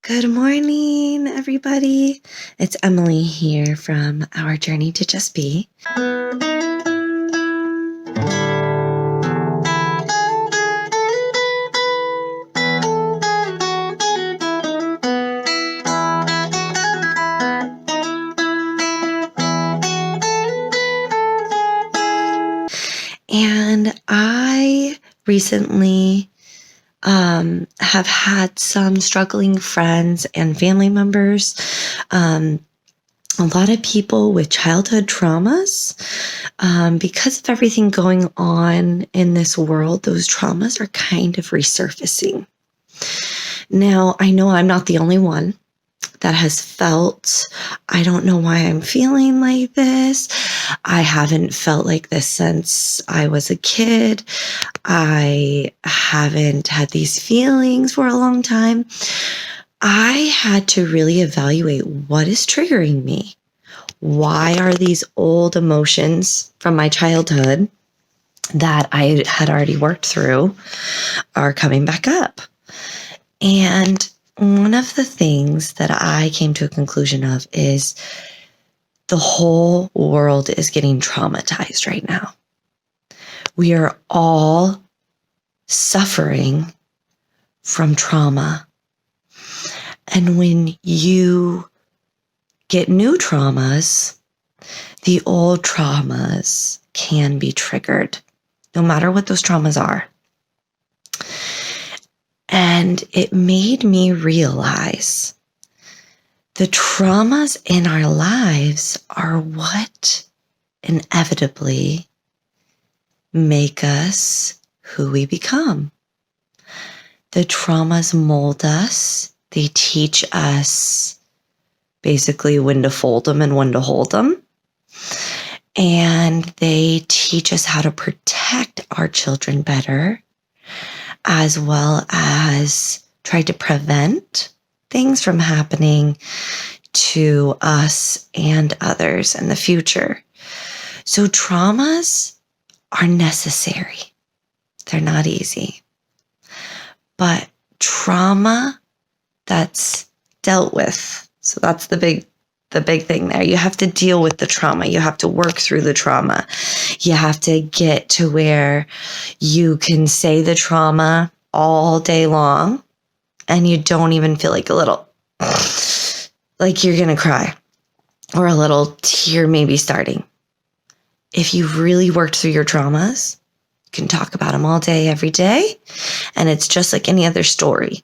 Good morning, everybody. It's Emily here from Our Journey to Just Be. And I recently have had some struggling friends and family members, a lot of people with childhood traumas. Because of everything going on in this world, those traumas are kind of resurfacing. Now, I know I'm not the only one that has felt, I don't know why I'm feeling like this. I haven't felt like this since I was a kid. I haven't had these feelings for a long time. I had to really evaluate what is triggering me. Why are these old emotions from my childhood that I had already worked through are coming back up? And one of the things that I came to a conclusion of is the whole world is getting traumatized right now. We are all suffering from trauma. And when you get new traumas, the old traumas can be triggered, no matter what those traumas are. And it made me realize the traumas in our lives are what inevitably make us who we become. The traumas mold us. They teach us basically when to fold them and when to hold them. And they teach us how to protect our children better, as well as try to prevent things from happening to us and others in the future. So traumas are necessary. They're not easy. But trauma that's dealt with, so that's the big thing there. You have to deal with the trauma. You have to work through the trauma. You have to get to where you can say the trauma all day long and you don't even feel like a little, like you're going to cry or a little tear maybe starting. If you've really worked through your traumas, you can talk about them all day, every day. And it's just like any other story.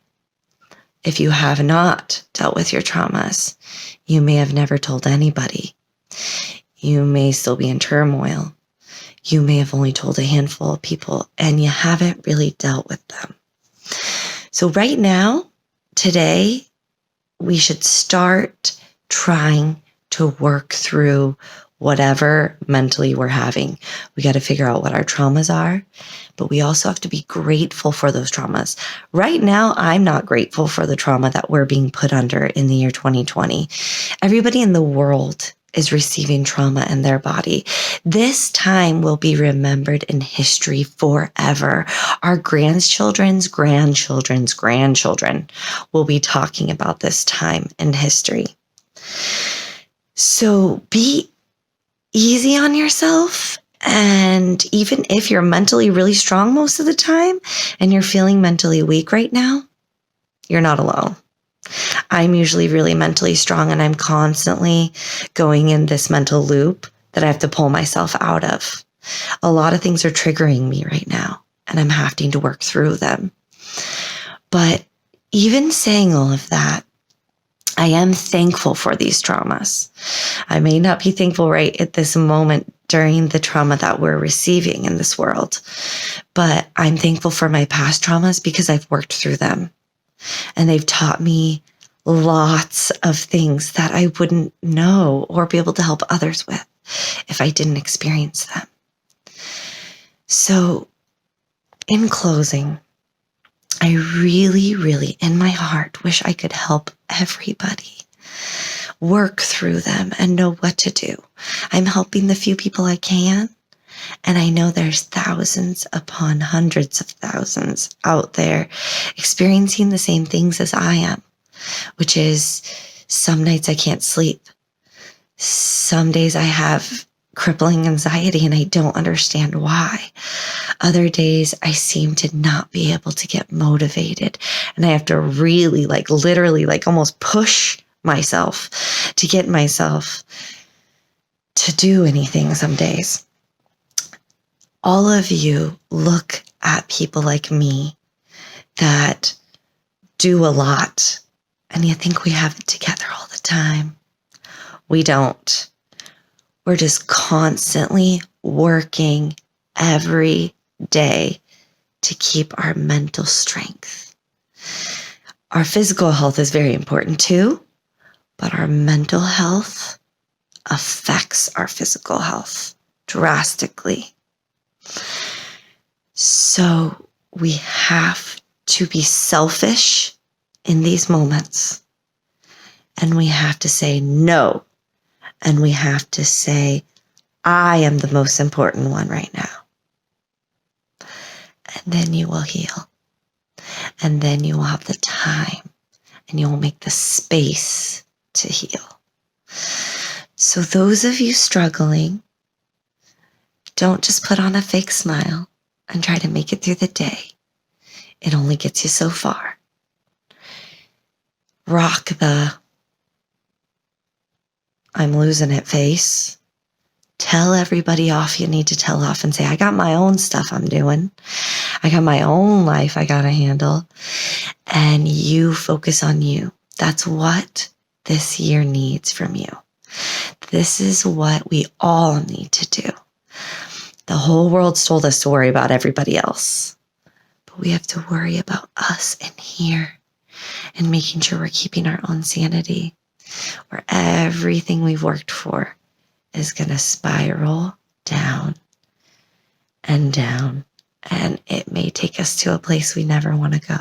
If you have not dealt with your traumas, you may have never told anybody. You may still be in turmoil. You may have only told a handful of people and you haven't really dealt with them. So right now, today, we should start trying to work through whatever mentally we're having. We got to figure out what our traumas are, but we also have to be grateful for those traumas. Right now, I'm not grateful for the trauma that we're being put under in the year 2020. Everybody in the world is receiving trauma in their body. This time will be remembered in history forever. Our grandchildren's grandchildren will be talking about this time in history. So be easy on yourself. And even if you're mentally really strong most of the time and you're feeling mentally weak right now, you're not alone. I'm usually really mentally strong and I'm constantly going in this mental loop that I have to pull myself out of. A lot of things are triggering me right now and I'm having to work through them. But even saying all of that, I am thankful for these traumas. I may not be thankful right at this moment during the trauma that we're receiving in this world, but I'm thankful for my past traumas because I've worked through them. And they've taught me lots of things that I wouldn't know or be able to help others with if I didn't experience them. So in closing, I really, really, in my heart, wish I could help everybody work through them and know what to do. I'm helping the few people I can. And I know there's thousands upon hundreds of thousands out there experiencing the same things as I am. which is some nights I can't sleep. Some days I have crippling anxiety and I don't understand why. Other days I seem to not be able to get motivated, and I have to really literally almost push myself to get myself to do anything some days. All of you look at people like me that do a lot, and you think we have it together all the time. We don't. We're just constantly working every day to keep our mental strength. Our physical health is very important too, but our mental health affects our physical health drastically. So we have to be selfish in these moments, and we have to say no, and we have to say, I am the most important one right now. And then you will heal. And then you will have the time, and you will make the space to heal. So those of you struggling, don't just put on a fake smile and try to make it through the day. It only gets you so far. Rock the I'm losing it face. Tell everybody off you need to tell off and say, I got my own stuff I'm doing. I got my own life I got to handle. And you focus on you. That's what this year needs from you. This is what we all need to do. The whole world's told us to worry about everybody else, but we have to worry about us in here and making sure we're keeping our own sanity, where everything we've worked for is going to spiral down and down, and it may take us to a place we never want to go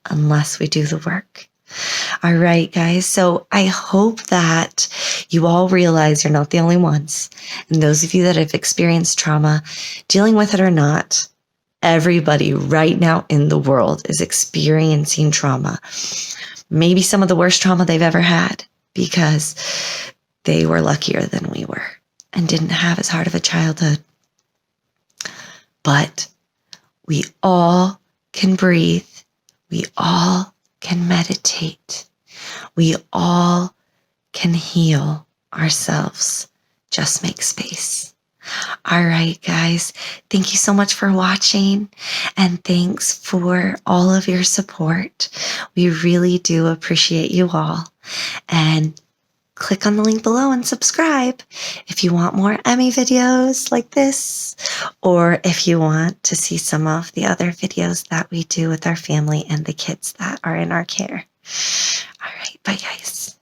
unless we do the work. All right, guys. So I hope that you all realize you're not the only ones. And those of you that have experienced trauma, dealing with it or not, everybody right now in the world is experiencing trauma. Maybe some of the worst trauma they've ever had because they were luckier than we were and didn't have as hard of a childhood. But we all can breathe. We all can meditate. We all can heal ourselves. Just make space. All right, guys. Thank you so much for watching, and thanks for all of your support. We really do appreciate you all. And click on the link below and subscribe if you want more Emmy videos like this, or if you want to see some of the other videos that we do with our family and the kids that are in our care. All right, bye guys.